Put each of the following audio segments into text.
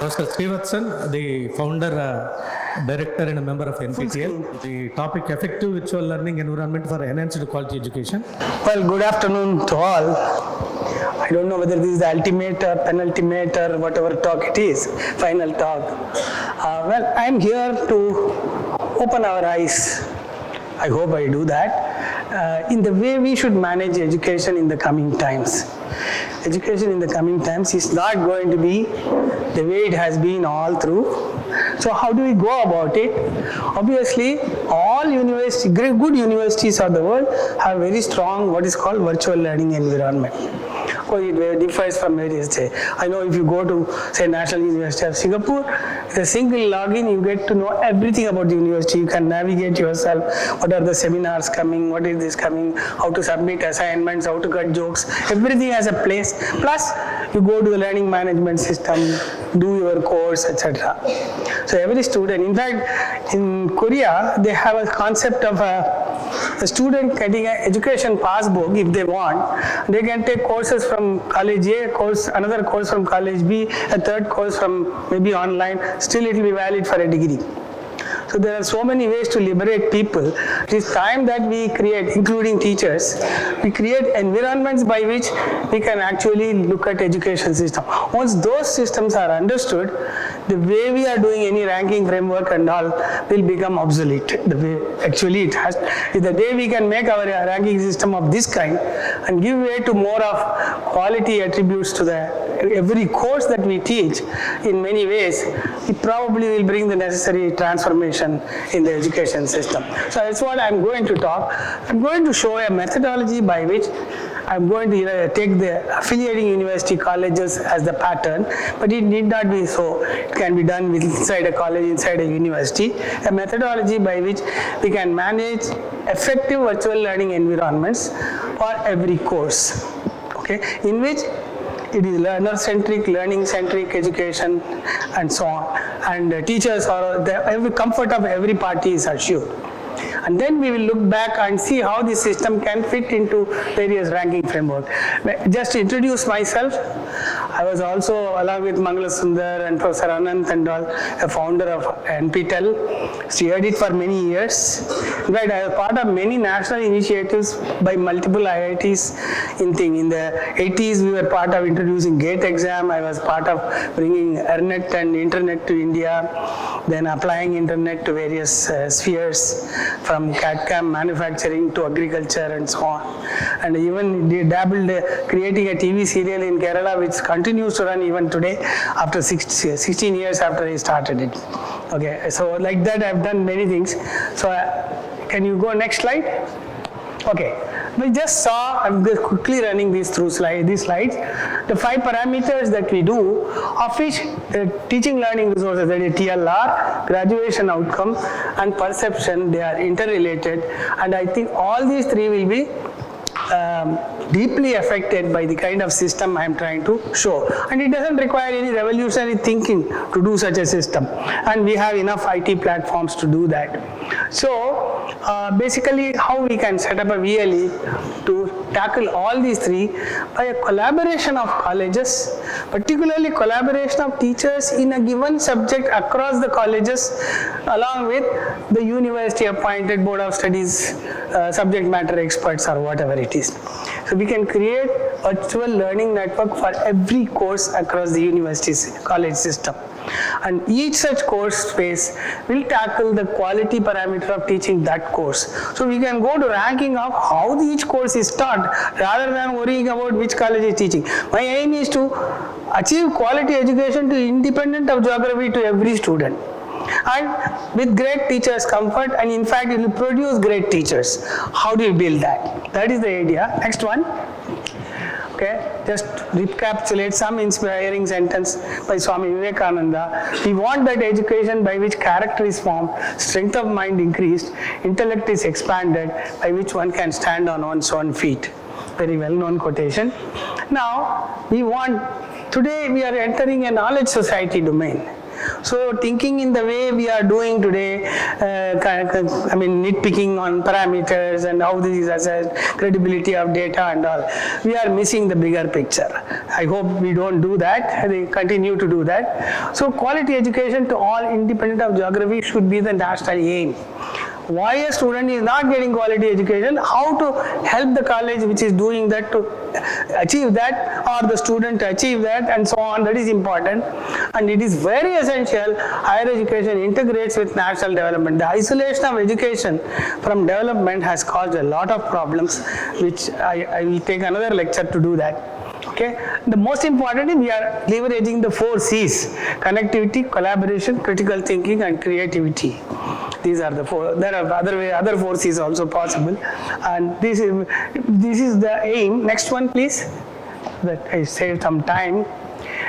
Professor Srivathsan, the founder, director and a member of NPTEL. The topic effective virtual learning environment for enhanced quality education. Well, good afternoon to all. I don't know whether this is the ultimate or penultimate or whatever talk it is, final talk. Well, I am here to open our eyes. I hope I do that. In the way we should manage education in the coming times. Education in the coming times is not going to be the way it has been all through. So how do we go about it? Obviously, all universities, good universities of the world have very strong what is called virtual learning environment. Of course, it differs from various days. I know if you go to, say, National University of Singapore, with a single login, you get to know everything about the university. You can navigate yourself. What are the seminars coming? What is this coming? How to submit assignments? How to cut jokes? Everything has a place. Plus, you go to the learning management system, do your course, etc. So every student, in fact, in Korea, they have a concept of a student getting an education passbook if they want. They can take courses from college A, another course from college B, a third course from maybe online, still it will be valid for a degree. So there are so many ways to liberate people. It is time that we create, including teachers, we create environments by which we can actually look at education system. Once those systems are understood, the way we are doing any ranking framework and all will become obsolete. The way actually it has, the day we can make our ranking system of this kind and give way to more of quality attributes to every course that we teach, in many ways, it probably will bring the necessary transformation in the education system. So that's what I'm going to talk. I'm going to show a methodology by which I'm going to take the affiliating university colleges as the pattern, but it need not be so. It can be done inside a college, inside a university. A methodology by which we can manage effective virtual learning environments for every course, okay, in which it is learner-centric, learning-centric education, and so on. And teachers are every comfort of every party is assured. And then we will look back and see how this system can fit into various ranking framework. Just to introduce myself, I was also, along with Mangala Sundar and Professor Anant and all, a founder of NPTEL. Steered it for many years. In fact, I was part of many national initiatives by multiple IITs in the 80s. We were part of introducing GATE exam. I was part of bringing ERNET and internet to India, then applying internet to various spheres, from CAD/CAM manufacturing to agriculture and so on. And even dabbled creating a TV serial in Kerala which continues to run even today after 16 years after I started it. Okay, so like that I've done many things. So can you go next slide? Okay, we just saw, I'm quickly running these slides, the 5 parameters that we do, of which teaching learning resources, that is TLR, graduation outcome and perception, they are interrelated, and I think all these 3 will be deeply affected by the kind of system I am trying to show. And it doesn't require any revolutionary thinking to do such a system. And we have enough IT platforms to do that. So basically how we can set up a VLE to tackle all these 3 by a collaboration of colleges, particularly collaboration of teachers in a given subject across the colleges, along with the university appointed board of studies, subject matter experts or whatever it is. So we can create virtual learning network for every course across the university's college system. And each such course space will tackle the quality parameter of teaching that course. So we can go to ranking of how each course is taught rather than worrying about which college is teaching. My aim is to achieve quality education to independent of geography to every student. And with great teachers' comfort, and in fact it will produce great teachers. How do you build that? That is the idea. Next one. Okay, just recapitulate some inspiring sentence by Swami Vivekananda. We want that education by which character is formed, strength of mind increased, intellect is expanded, by which one can stand on one's own feet. Very well-known quotation. Now, today we are entering a knowledge society domain. So thinking in the way we are doing today, nitpicking on parameters and how this is assessed, credibility of data and all, we are missing the bigger picture. I hope we don't do that, they continue to do that. So quality education to all independent of geography should be the national aim. Why a student is not getting quality education, how to help the college which is doing that to achieve that, or the student to achieve that, and so on, that is important. And it is very essential higher education integrates with national development. The isolation of education from development has caused a lot of problems, which I will take another lecture to do that. Okay. The most important is we are leveraging the 4 C's: connectivity, collaboration, critical thinking, and creativity. These are the 4. There are other 4 C's also possible, and this is the aim. Next one, please. That I saved some time.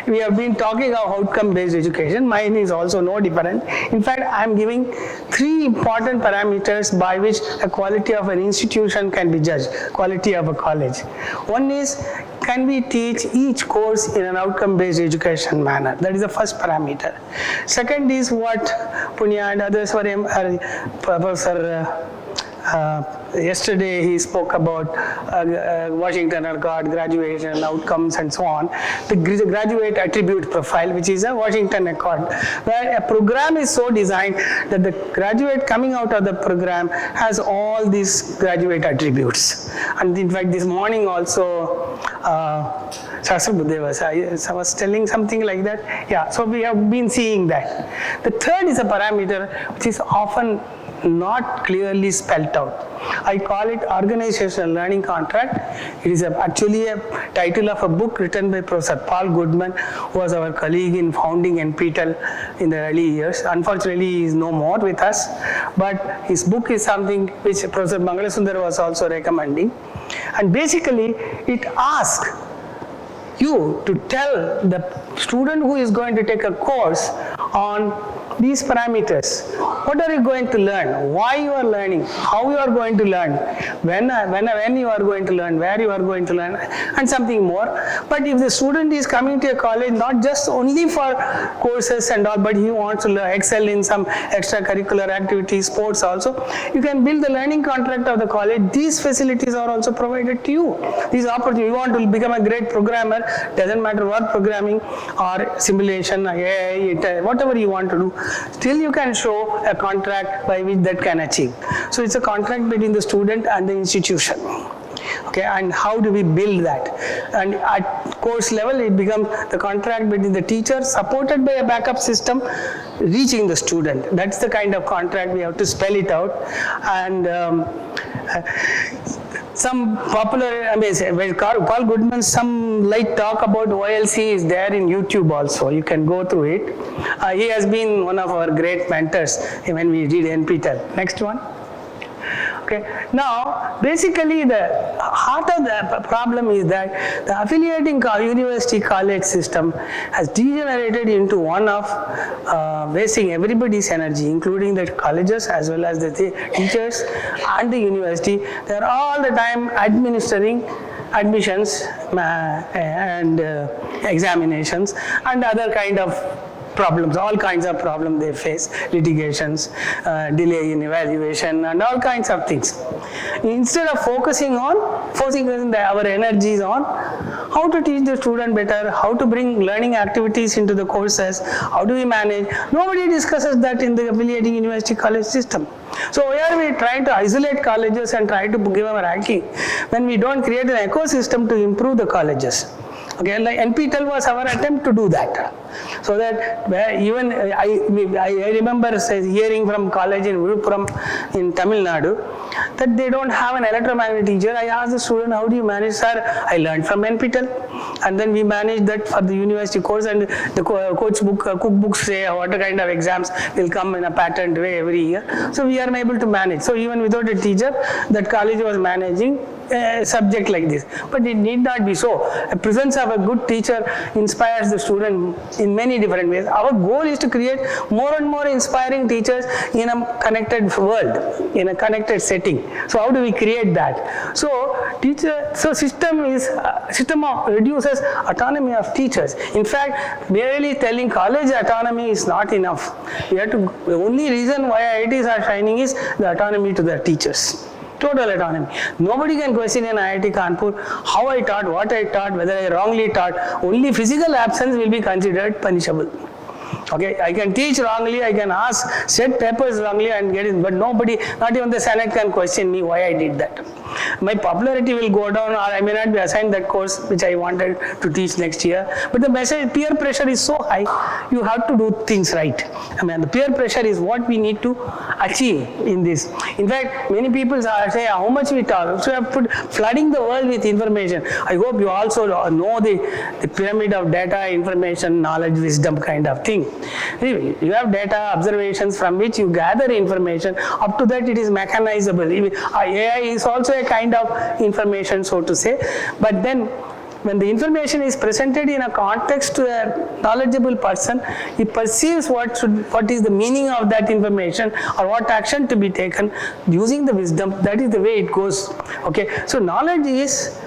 We have been talking of outcome-based education. Mine is also no different. In fact, I am giving 3 important parameters by which a quality of an institution can be judged, quality of a college. One is, can we teach each course in an outcome-based education manner? That is the first parameter. Second is what Poonia and others were, Professor yesterday he spoke about Washington Accord, graduation outcomes and so on. The graduate attribute profile, which is a Washington Accord, where a program is so designed that the graduate coming out of the program has all these graduate attributes. And in fact, this morning also, Shastra Buddheva was telling something like that. Yeah, so we have been seeing that. The third is a parameter which is often not clearly spelt out. I call it organizational learning contract. It is actually a title of a book written by Professor Paul Goodman, who was our colleague in founding NPTEL in the early years. Unfortunately, he is no more with us, but his book is something which Professor Mangalasundar was also recommending. And basically, it asks you to tell the student who is going to take a course on these parameters. What are you going to learn? Why you are learning? How you are going to learn? When you are going to learn? Where you are going to learn? And something more. But if the student is coming to a college not just only for courses and all, but he wants to excel in some extracurricular activities, sports also, you can build the learning contract of the college. These facilities are also provided to you. These opportunities. You want to become a great programmer, doesn't matter what programming or simulation, AI, whatever you want to do, still you can show a contract by which that can achieve. So it's a contract between the student and the institution. Okay, and how do we build that? And at course level, it becomes the contract between the teacher supported by a backup system reaching the student. That's the kind of contract we have to spell it out. And some popular, Paul Goodman, some light talk about OLC is there in YouTube also. You can go through it. He has been one of our great mentors when we did NPTEL. Next one. Okay. Now, basically, the heart of the problem is that the affiliating university college system has degenerated into one of wasting everybody's energy, including the colleges as well as the teachers and the university. They are all the time administering admissions and examinations and other kind of problems, all kinds of problems they face, litigations, delay in evaluation and all kinds of things. Instead of focusing our energies on how to teach the student better, how to bring learning activities into the courses, how do we manage, nobody discusses that in the affiliating university college system. So why are we trying to isolate colleges and try to give them a ranking when we don't create an ecosystem to improve the colleges? Okay, like NPTEL was our attempt to do that. So that even I remember hearing from college in Vilupuram in Tamil Nadu that they don't have an electromagnetic teacher. I asked the student, how do you manage? Sir, I learned from NPTEL. And then we managed that for the university course, and the cookbooks say what kind of exams will come in a patterned way every year. So we are able to manage. So even without a teacher, that college was managing a subject like this, but it need not be so. The presence of a good teacher inspires the student in many different ways. Our goal is to create more and more inspiring teachers in a connected world, in a connected setting. So how do we create that? So system reduces autonomy of teachers. In fact, merely telling college autonomy is not enough. The only reason why IITs are shining is the autonomy to their teachers. Total autonomy. Nobody can question in IIT Kanpur how I taught, what I taught, whether I wrongly taught. Only physical absence will be considered punishable. Okay, I can teach wrongly, I can set papers wrongly and get it, but nobody, not even the Senate can question me why I did that. My popularity will go down, or I may not be assigned that course which I wanted to teach next year. But the peer pressure is so high, you have to do things right. I mean, the peer pressure is what we need to achieve in this. In fact, many people say how much we talk. So we have flooding the world with information. I hope you also know the pyramid of data, information, knowledge, wisdom kind of thing. You have data, observations from which you gather information. Up to that, it is mechanizable. AI is also a kind of information, so to say. But then, when the information is presented in a context to a knowledgeable person, he perceives what is the meaning of that information or what action to be taken using the wisdom. That is the way it goes. Okay, so knowledge is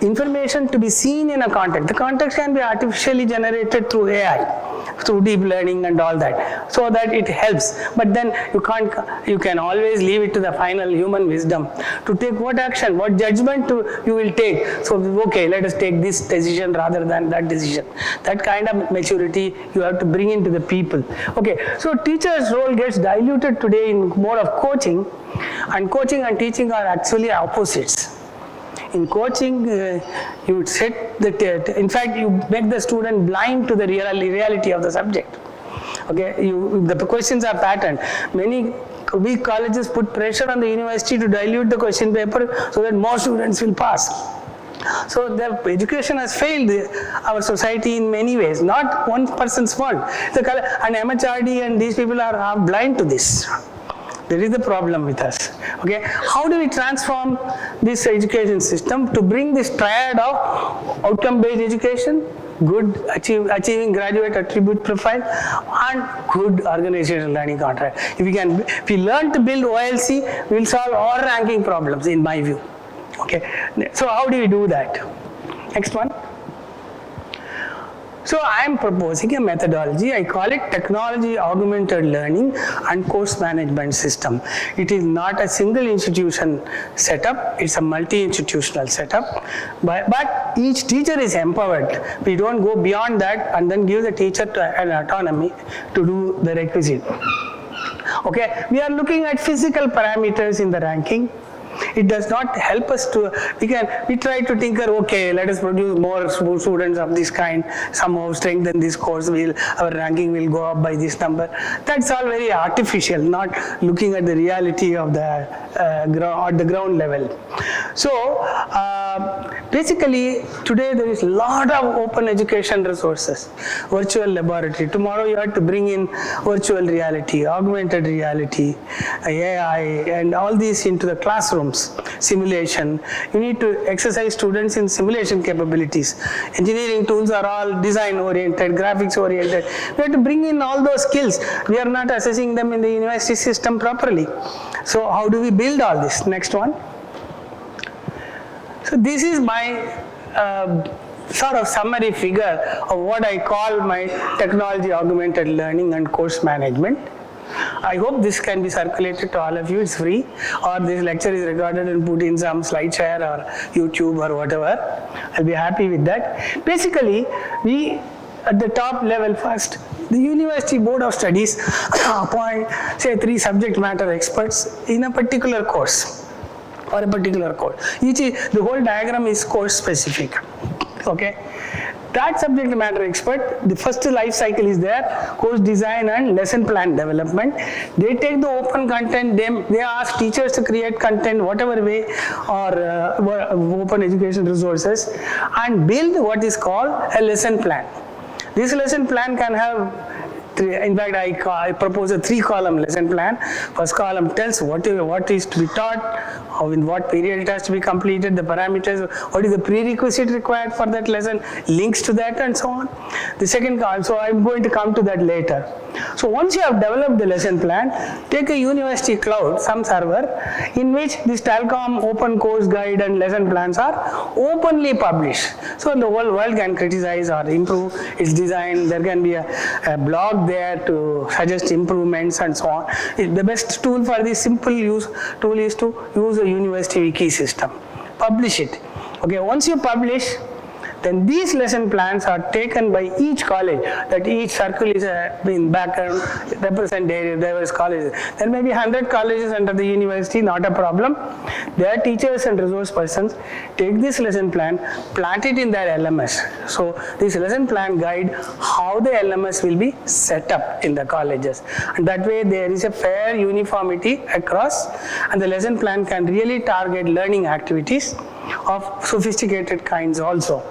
information to be seen in a context. The context can be artificially generated through AI, through deep learning and all that, so that it helps. But then you can always leave it to the final human wisdom to take what action, what judgment you will take. So, okay, let us take this decision rather than that decision. That kind of maturity you have to bring into the people. Okay, so teacher's role gets diluted today in more of coaching, and coaching and teaching are actually opposites. In coaching, you set in fact, you make the student blind to the reality of the subject. Okay, the questions are patterned. Many weak colleges put pressure on the university to dilute the question paper so that more students will pass. So the education has failed our society in many ways, not one person's fault. And MHRD and these people are blind to this. There is the problem with us. Okay, how do we transform this education system to bring this triad of outcome-based education, good achieving graduate attribute profile, and good organizational learning contract? If we learn to build OLC, we will solve all ranking problems, in my view. Okay, so how do we do that? Next one. So I am proposing a methodology. I call it technology augmented learning and course management system. It is not a single institution setup, it's a multi-institutional setup, but each teacher is empowered. We don't go beyond that and then give the teacher an autonomy to do the requisite. Okay, we are looking at physical parameters in the ranking. It does not help us to, we try to tinker, okay, let us produce more students of this kind, somehow strengthen this course, our ranking will go up by this number. That's all very artificial, not looking at the reality of the at the ground level. So, basically, today there is a lot of open education resources, virtual laboratory. Tomorrow you have to bring in virtual reality, augmented reality, AI, and all these into the classrooms. Simulation. You need to exercise students in simulation capabilities. Engineering tools are all design oriented, graphics oriented. We have to bring in all those skills. We are not assessing them in the university system properly. So how do we build all this? Next one. So this is my sort of summary figure of what I call my technology augmented learning and course management. I hope this can be circulated to all of you. It's free, or this lecture is recorded and put in some SlideShare or YouTube or whatever. I'll be happy with that. Basically, we at the top level first, the University Board of Studies appoint, say, 3 subject matter experts in a particular course or a particular course. The whole diagram is course specific. Okay. That subject matter expert, the first life cycle is there, course design and lesson plan development. They take the open content, they ask teachers to create content whatever way, or open education resources, and build what is called a lesson plan. This lesson plan can have In fact, I propose a 3-column lesson plan. First column tells what is to be taught, how in what period it has to be completed, the parameters, what is the prerequisite required for that lesson, links to that, and so on. The second column, so I'm going to come to that later. So once you have developed the lesson plan, take a university cloud, some server, in which this Talcom open course guide and lesson plans are openly published. So the whole world can criticize or improve its design. There can be a blog there to suggest improvements and so on. The best tool for this simple tool is to use a university wiki system. Publish it. Okay, once you publish, then these lesson plans are taken by each college, that each circle is in background, represent diverse colleges. There may be 100 colleges under the university, not a problem. Their teachers and resource persons take this lesson plan, plant it in their LMS. So this lesson plan guide how the LMS will be set up in the colleges. And that way there is a fair uniformity across, and the lesson plan can really target learning activities of sophisticated kinds also.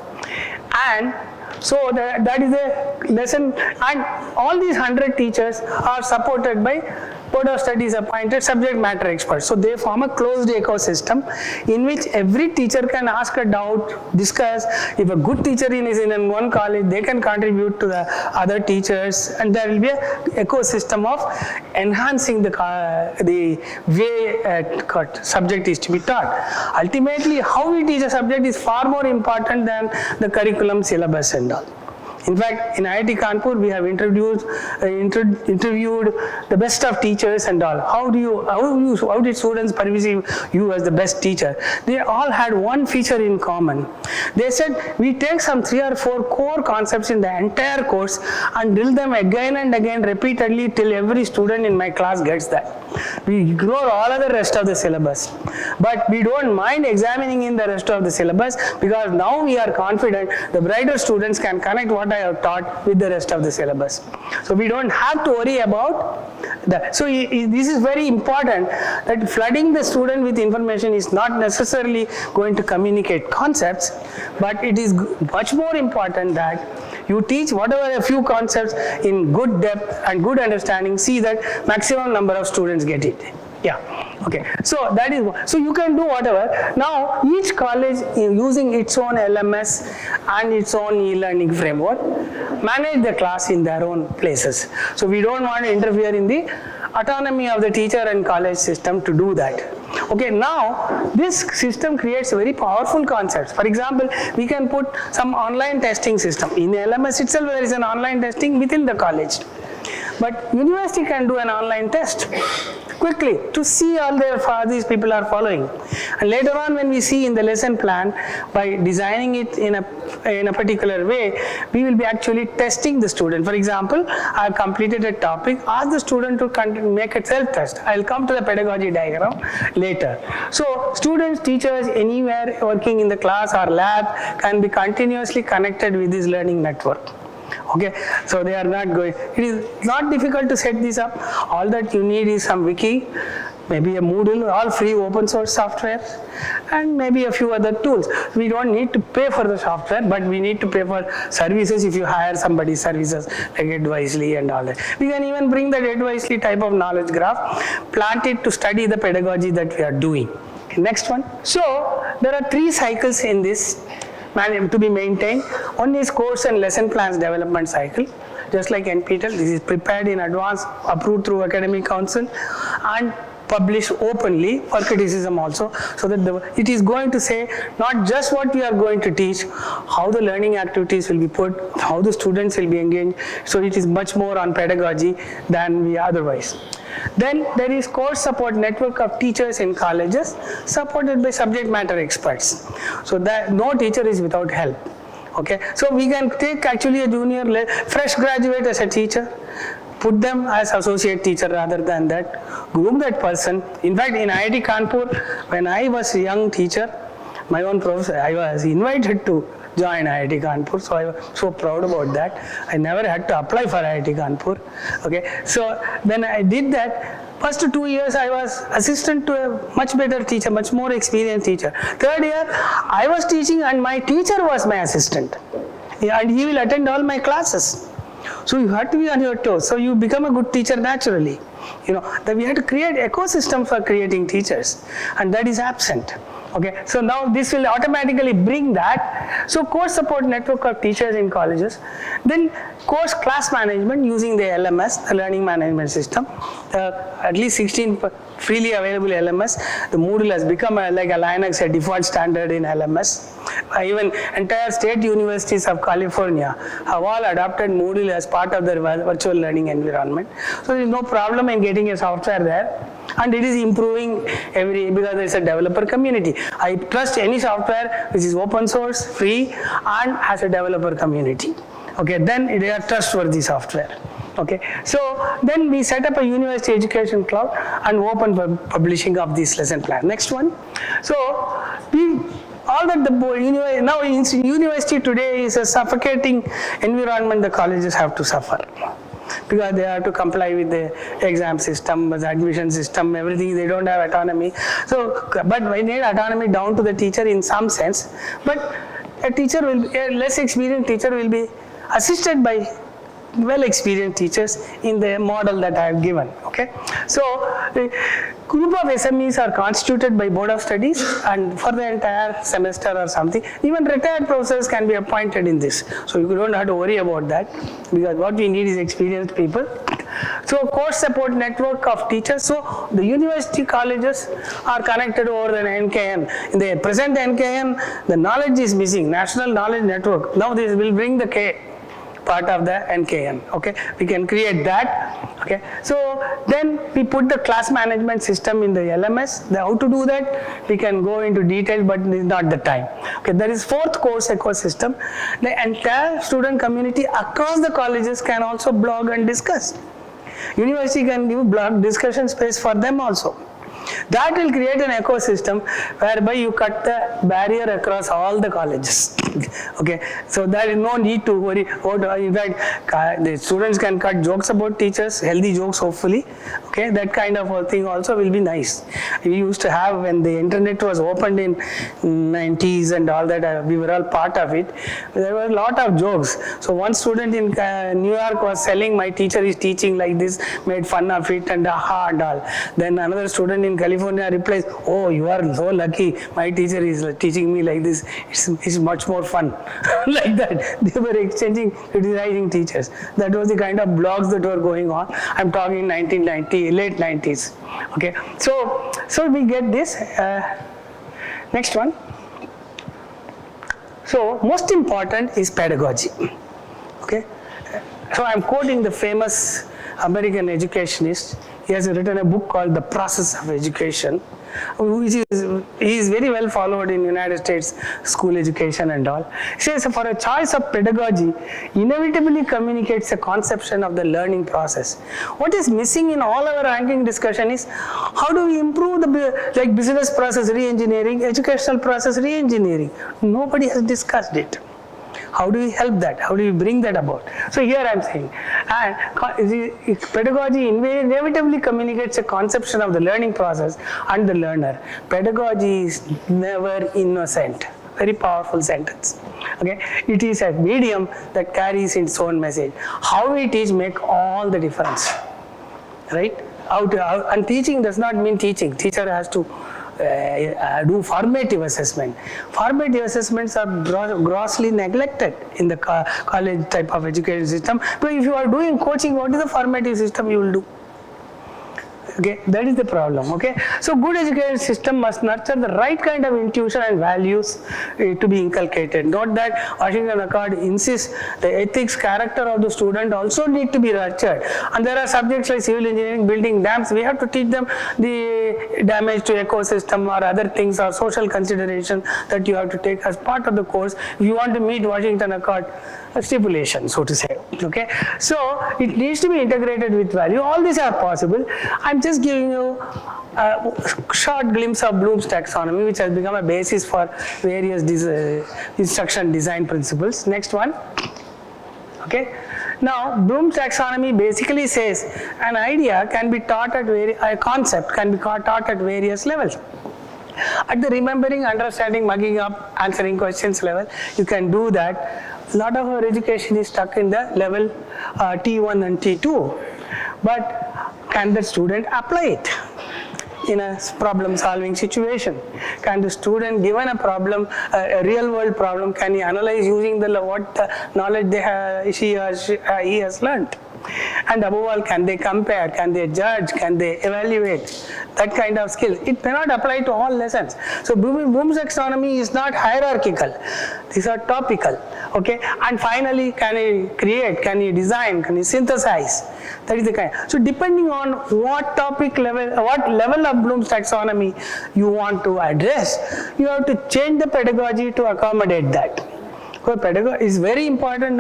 And so that is a lesson, and all these 100 teachers are supported by Board of Studies appointed subject matter experts. So they form a closed ecosystem in which every teacher can ask a doubt, discuss. If a good teacher is in one college, they can contribute to the other teachers, and there will be an ecosystem of enhancing the way subject is to be taught. Ultimately, how we teach a subject is far more important than the curriculum, syllabus and all. In fact, in IIT Kanpur, we have interviewed the best of teachers and all. How did students perceive you as the best teacher? They all had one feature in common. They said, we take some 3 or 4 core concepts in the entire course and drill them again and again repeatedly till every student in my class gets that. We ignore all of the rest of the syllabus. But we don't mind examining in the rest of the syllabus, because now we are confident the brighter students can connect what I have taught with the rest of the syllabus. So we don't have to worry about that. So this is very important, that flooding the student with information is not necessarily going to communicate concepts, but it is much more important that you teach whatever a few concepts in good depth and good understanding, see that maximum number of students get it. Yeah. Okay. So that is so you can do whatever. Now each college using its own LMS and its own e-learning framework manage the class in their own places. So we don't want to interfere in the autonomy of the teacher and college system to do that. Okay, now this system creates very powerful concepts. For example, we can put some online testing system. In the LMS itself, there is an online testing within the college. But university can do an online test quickly to see all these people are following. And later on, when we see in the lesson plan, by designing it in a particular way, we will be actually testing the student. For example, I have completed a topic, ask the student to make a self-test. I will come to the pedagogy diagram later. So students, teachers, anywhere working in the class or lab can be continuously connected with this learning network. Okay, so they are not going, it is not difficult to set this up. All that you need is some wiki, maybe a Moodle, all free open source software, and maybe a few other tools. We don't need to pay for the software, but we need to pay for services if you hire somebody's services like Advisely and all that. We can even bring that Advisely type of knowledge graph, plant it to study the pedagogy that we are doing. Okay, next one. So there are 3 cycles in this to be maintained. One is course and lesson plans development cycle. Just like NPTEL, this is prepared in advance, approved through academic council, and published openly for criticism also, so that it is going to say not just what we are going to teach, how the learning activities will be put, how the students will be engaged. So it is much more on pedagogy than we otherwise. Then there is course support network of teachers in colleges supported by subject matter experts. So that no teacher is without help. Okay, so we can take actually a junior, fresh graduate as a teacher, put them as associate teacher rather than that, groom that person. In fact, in IIT Kanpur, when I was a young teacher, my own professor, I was invited to join IIT Kanpur, so I was so proud about that. I never had to apply for IIT Kanpur. Okay, so when I did that, first 2 years I was assistant to a much better teacher, much more experienced teacher. 3rd year, I was teaching and my teacher was my assistant. And he will attend all my classes. So you have to be on your toes. So you become a good teacher naturally. That we have to create ecosystem for creating teachers, and that is absent. Okay, so now this will automatically bring that. So course support network of teachers in colleges, then course class management using the LMS, the learning management system, at least 16 freely available LMS. The Moodle has become like a Linux, a default standard in LMS. Even entire state universities of California have all adopted Moodle as part of their virtual learning environment. So there is no problem in getting a software there. And it is improving because there is a developer community. I trust any software which is open source, free, and has a developer community. Okay, then they are trustworthy software. Okay, so then we set up a university education cloud and open for publishing of this lesson plan. Next one. So all that now university today is a suffocating environment the colleges have to suffer, because they have to comply with the exam system, the admission system, everything. They don't have autonomy. So, but we need autonomy down to the teacher in some sense. But a less experienced teacher will be assisted by well-experienced teachers in the model that I have given. Okay, so the group of SMEs are constituted by board of studies, and for the entire semester or something, even retired professors can be appointed in this. So you don't have to worry about that, because what we need is experienced people. So course support network of teachers. So the university colleges are connected over the NKN. In the present NKN, the knowledge is missing, National Knowledge Network. Now this will bring the K part of the NKN. Okay, we can create that. Okay, so then we put the class management system in the LMS. How to do that we can go into detail, but this is not the time. Okay, there is fourth course ecosystem. The entire student community across the colleges can also blog and discuss. University can give blog discussion space for them also. That will create an ecosystem whereby you cut the barrier across all the colleges. Okay, so there is no need to worry about. In fact, the students can cut jokes about teachers, healthy jokes hopefully. Okay, that kind of a thing also will be nice. We used to have, when the internet was opened in 90s and all that, we were all part of it. There were a lot of jokes. So one student in New York was selling, my teacher is teaching like this, made fun of it and aha and all. Then another student in California replies, oh, you are so lucky, my teacher is teaching me like this, it's much more fun. Like that, they were exchanging, criticizing teachers. That was the kind of blogs that were going on. I'm talking 1990, late 90s. Okay, so we get this. Next one. So most important is pedagogy. Okay, so I'm quoting the famous American educationist. He has written a book called The Process of Education, which is very well followed in United States school education and all. He says, for a choice of pedagogy inevitably communicates a conception of the learning process. What is missing in all our ranking discussion is how do we improve the business process re-engineering, educational process re-engineering. Nobody has discussed it. How do we help that? How do we bring that about? So here I am saying, and pedagogy inevitably communicates a conception of the learning process and the learner. Pedagogy is never innocent. Very powerful sentence. Okay, it is a medium that carries its own message. How we teach make all the difference, right? And teaching does not mean teaching. Teacher has to do formative assessment. Formative assessments are grossly neglected in the college type of education system. But if you are doing coaching, what is the formative system you will do? Okay, that is the problem. Okay, so good education system must nurture the right kind of intuition and values to be inculcated. Not that Washington Accord insists the ethics, character of the student also need to be nurtured. And there are subjects like civil engineering, building dams. We have to teach them the damage to ecosystem or other things or social consideration that you have to take as part of the course if you want to meet Washington Accord stipulation, so to say. Okay, so it needs to be integrated with value. All these are possible. I'm just giving you a short glimpse of Bloom's taxonomy, which has become a basis for various instruction design principles. Next one. Okay, now Bloom's taxonomy basically says an idea can be taught at a concept can be taught at various levels. At the remembering, understanding, mugging up, answering questions level, you can do that. a lot of our education is stuck in the level T1 and T2. But can the student apply it in a problem solving situation? Can the student, given a problem, a real world problem, can he analyze using what knowledge he has learnt? And above all, can they compare, can they judge, can they evaluate? That kind of skill. It may not apply to all lessons. So Bloom's taxonomy is not hierarchical. These are topical. Okay. And finally, can he create, can he design, can he synthesize? That is the kind. So depending on what topic level, what level of Bloom's taxonomy you want to address, you have to change the pedagogy to accommodate that. So pedagogy is very important,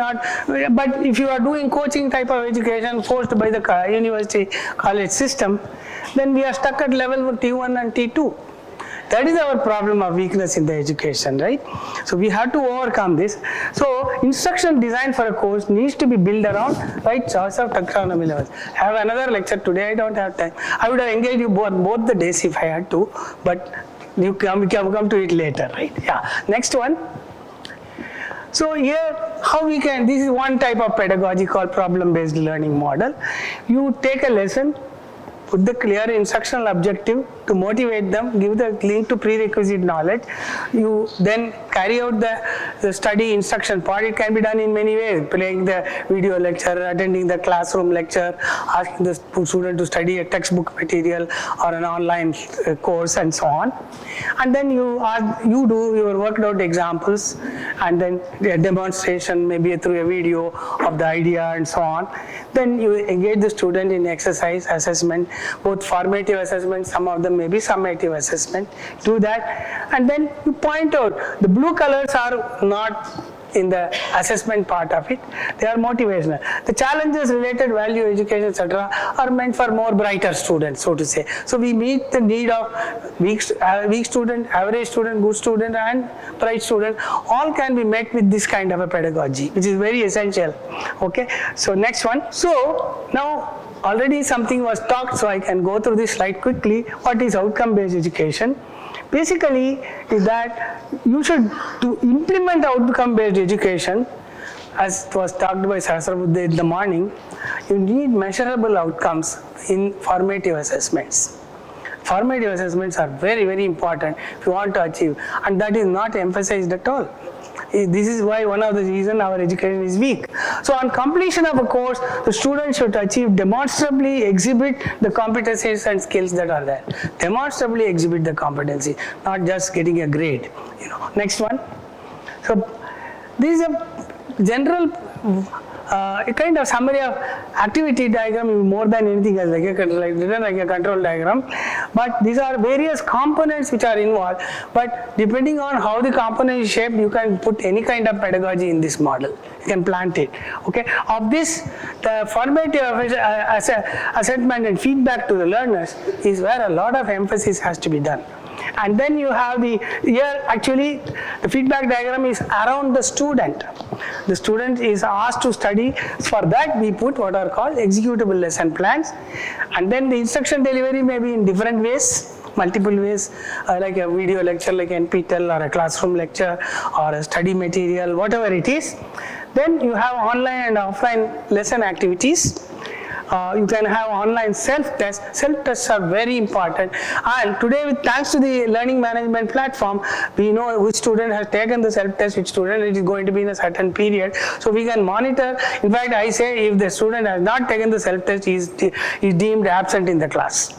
but if you are doing coaching type of education forced by the university college system, then we are stuck at level T1 and T2. That is our problem of weakness in the education, right? So we have to overcome this. So instruction design for a course needs to be built around right choice of taxonomy levels. I have another lecture today, I don't have time. I would have engaged you both the days if I had to, but you come to it later, right? Yeah. Next one. So here, how we can, this is one type of pedagogy called problem-based learning model. You take a lesson, put the clear instructional objective to motivate them, give the link to prerequisite knowledge. You then carry out the study instruction part. It can be done in many ways, playing the video lecture, attending the classroom lecture, asking the student to study a textbook material or an online course and so on. And then you do your worked out examples and then a demonstration, maybe through a video of the idea and so on. Then you engage the student in exercise, assessment, both formative assessment, some of them may be summative assessment. Do that, and then you point out the blue colors are not in the assessment part of it, they are motivational. The challenges related value education, etc., are meant for more brighter students, so to say. So we meet the need of weak student, average student, good student, and bright student. All can be met with this kind of a pedagogy, which is very essential. Okay. So next one. So now already something was talked, so I can go through this slide quickly. What is outcome-based education? Basically, is that you should to implement outcome-based education, as it was talked by Sahasrabuddha in the morning, you need measurable outcomes in formative assessments. Formative assessments are very, very important if you want to achieve, and that is not emphasized at all. This is why one of the reasons our education is weak. So on completion of a course, the student should achieve, demonstrably exhibit the competencies and skills that are there. Demonstrably exhibit the competency, not just getting a grade. Next one. So this is a general a kind of summary of activity diagram, more than anything else, written like a control diagram. But these are various components which are involved. But depending on how the component is shaped, you can put any kind of pedagogy in this model. You can plant it. Okay. Of this, the formative assessment and feedback to the learners is where a lot of emphasis has to be done. And then you have here actually the feedback diagram is around the student. The student is asked to study. For that we put what are called executable lesson plans. And then the instruction delivery may be in different ways, multiple ways, like a video lecture, like NPTEL, or a classroom lecture, or a study material, whatever it is. Then you have online and offline lesson activities. You can have online self-tests. Self-tests are very important. And today, thanks to the learning management platform, we know which student has taken the self-test, which student is going to be in a certain period. So we can monitor. In fact, I say if the student has not taken the self-test, he is deemed absent in the class.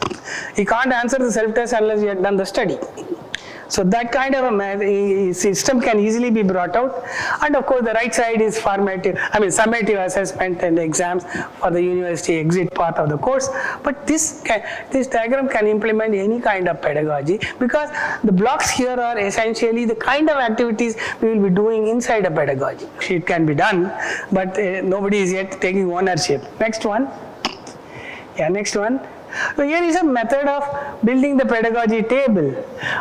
He can't answer the self-test unless he has done the study. So that kind of a system can easily be brought out. And of course, the right side is summative assessment and exams for the university exit part of the course. But this diagram can implement any kind of pedagogy, because the blocks here are essentially the kind of activities we will be doing inside a pedagogy. It can be done, but nobody is yet taking ownership. Next one. Yeah, next one. So here is a method of building the pedagogy table.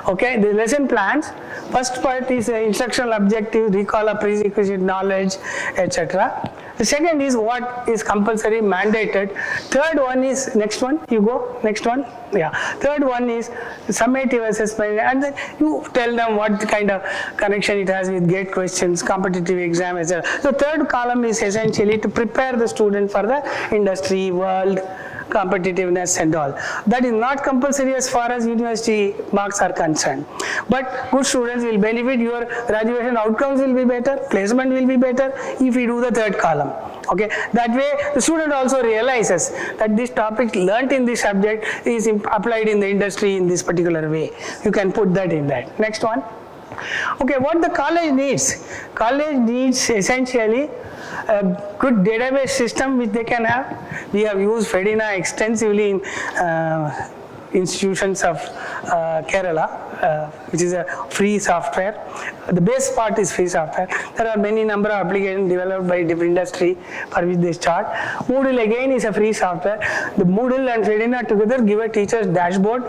Okay, the lesson plans. First part is instructional objectives, recall of prerequisite knowledge, etc. The second is what is compulsory, mandated. Third one is, next one, you go, next one. Yeah. Third one is summative assessment, and then you tell them what kind of connection it has with gate questions, competitive exam, etc. The third column is essentially to prepare the student for the industry, world, competitiveness and all. That is not compulsory as far as university marks are concerned. But good students will benefit, your graduation outcomes will be better, placement will be better if you do the third column. Okay, that way the student also realizes that this topic learnt in this subject is applied in the industry in this particular way. You can put that in that. Next one. Okay, what the college needs? College needs essentially a good database system which they can have. We have used FEDINA extensively in institutions of Kerala, which is a free software. The base part is free software. There are many number of applications developed by different industry for which they start. Moodle again is a free software. The Moodle and FEDINA together give a teacher's dashboard.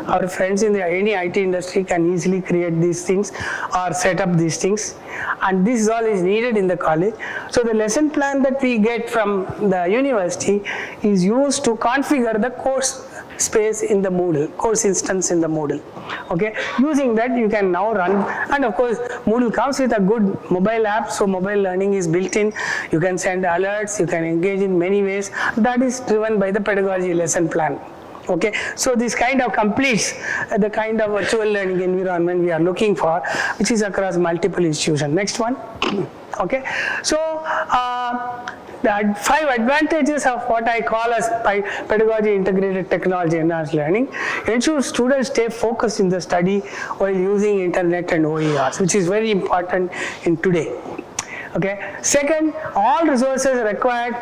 Our friends in any IT industry can easily create these things or set up these things. And this all is needed in the college. So the lesson plan that we get from the university is used to configure the course space in the Moodle, course instance in the Moodle. Okay, using that you can now run, and of course Moodle comes with a good mobile app, so mobile learning is built in. You can send alerts, you can engage in many ways. That is driven by the pedagogy lesson plan. Okay, so this kind of completes the kind of virtual learning environment we are looking for, which is across multiple institutions. Next one. Okay, so the 5 advantages of what I call as pedagogy integrated technology enhanced learning ensure students stay focused in the study while using internet and OERs, which is very important in today. Okay. Second, all resources required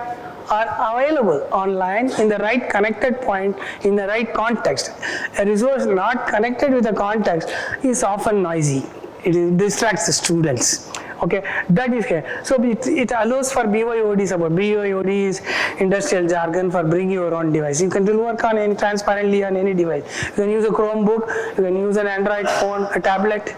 are available online in the right connected point in the right context. A resource not connected with the context is often noisy. It distracts the students. Okay, that is here. So it allows for BYOD support. BYOD is industrial jargon for bring your own device. You can work on any transparently on any device. You can use a Chromebook, you can use an Android phone, a tablet,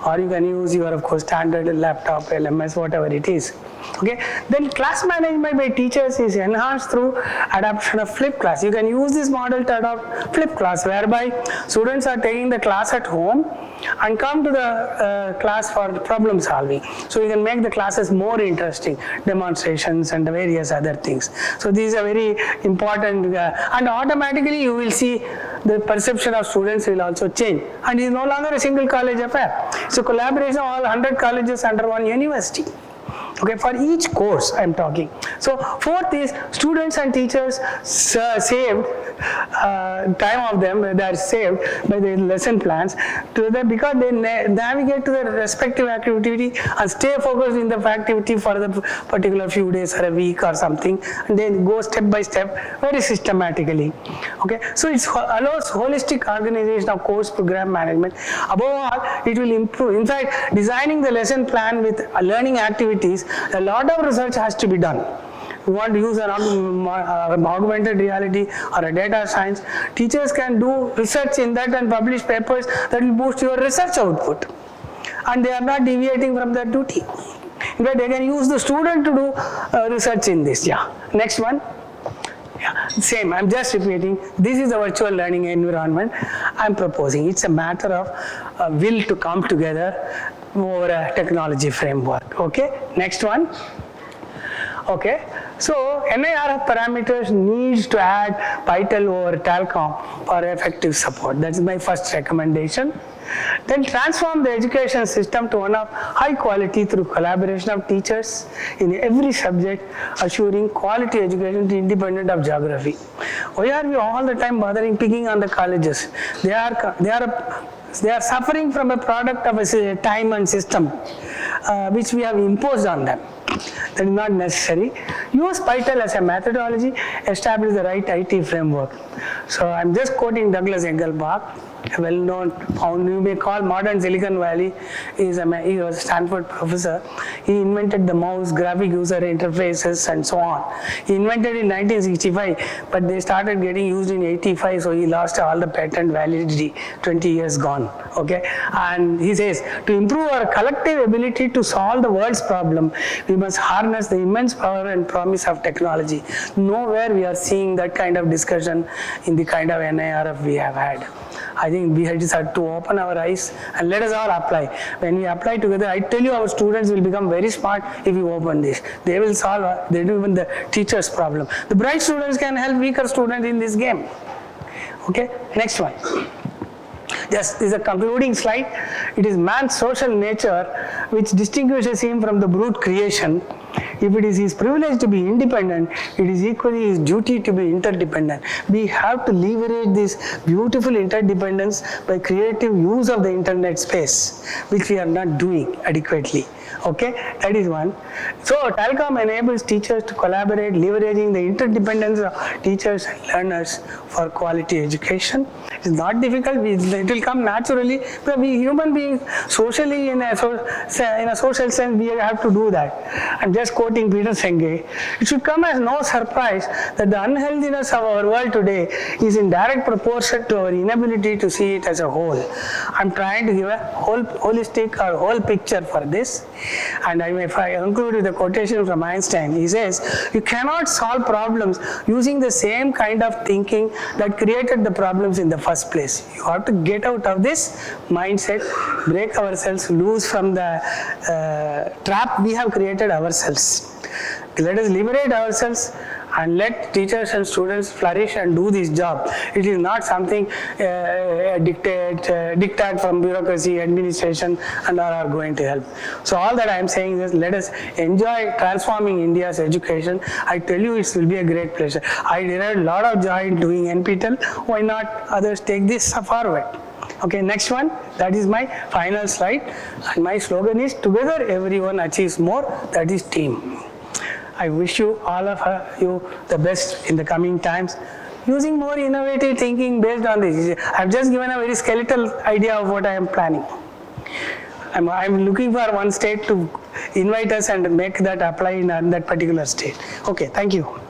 or you can use your, of course, standard laptop, LMS, whatever it is. Okay, then class management by teachers is enhanced through adoption of flipped class. You can use this model to adopt flipped class, whereby students are taking the class at home and come to the class for problem solving. So you can make the classes more interesting, demonstrations and various other things. So these are very important, and automatically you will see the perception of students will also change. And it is no longer a single college affair. So collaboration of all 100 colleges under one university. Okay, for each course I am talking. So fourth is students and teachers saved time of them, they are saved by the lesson plans because they navigate to their respective activity and stay focused in the activity for the particular few days or a week or something, and then go step by step very systematically. Okay, so it allows holistic organization of course program management. Above all, it will improve. In fact, designing the lesson plan with learning activities, a lot of research has to be done. You want to use an augmented reality or a data science, teachers can do research in that and publish papers that will boost your research output. And they are not deviating from their duty. In fact, they can use the student to do research in this. Yeah. Next one. Yeah, same. I'm just repeating. This is the virtual learning environment I'm proposing. It's a matter of will to come together over a technology framework. Okay. Next one. Okay. So NIRF parameters needs to add PyTel over Talcom for effective support. That's my first recommendation. Then transform the education system to one of high quality through collaboration of teachers in every subject, assuring quality education independent of geography. Why are we all the time picking on the colleges? They are suffering from a product of a time and system which we have imposed on them. That is not necessary. Use PyTel as a methodology, establish the right IT framework. So I'm just quoting Douglas Engelbach. a well-known founder, you may call modern Silicon Valley. He was a Stanford professor. He invented the mouse, graphic user interfaces, and so on. He invented in 1965, but they started getting used in 85, so he lost all the patent validity, 20 years gone. Okay, and he says, to improve our collective ability to solve the world's problem, we must harness the immense power and promise of technology. Nowhere we are seeing that kind of discussion in the kind of NIRF we have had. I think we just have to open our eyes and let us all apply. When we apply together, I tell you, our students will become very smart if you open this. They will solve, they do even the teacher's problem. The bright students can help weaker students in this game. Okay, next one. Yes, this is a concluding slide. It is man's social nature which distinguishes him from the brute creation. If it is his privilege to be independent, it is equally his duty to be interdependent. We have to leverage this beautiful interdependence by creative use of the internet space, which we are not doing adequately. Okay, that is one. So Telecom enables teachers to collaborate, leveraging the interdependence of teachers and learners for quality education. It is not difficult, it will come naturally, but we human beings, socially in a social sense, we have to do that. I'm just quoting Peter Senge. It should come as no surprise that the unhealthiness of our world today is in direct proportion to our inability to see it as a whole. I'm trying to give a holistic or whole picture for this. And if I conclude with a quotation from Einstein, he says, you cannot solve problems using the same kind of thinking that created the problems in the first place. You have to get out of this mindset, break ourselves loose from the trap we have created ourselves. Let us liberate ourselves and let teachers and students flourish and do this job. It is not something dictate from bureaucracy, administration, and all are going to help. So all that I am saying is, let us enjoy transforming India's education. I tell you, it will be a great pleasure. I derived a lot of joy in doing NPTEL. Why not others take this forward? Okay, next one. That is my final slide. And my slogan is, together everyone achieves more. That is team. I wish you, all of you, the best in the coming times, using more innovative thinking based on this. I have just given a very skeletal idea of what I am planning. I'm looking for one state to invite us and make that apply in that particular state. Okay, thank you.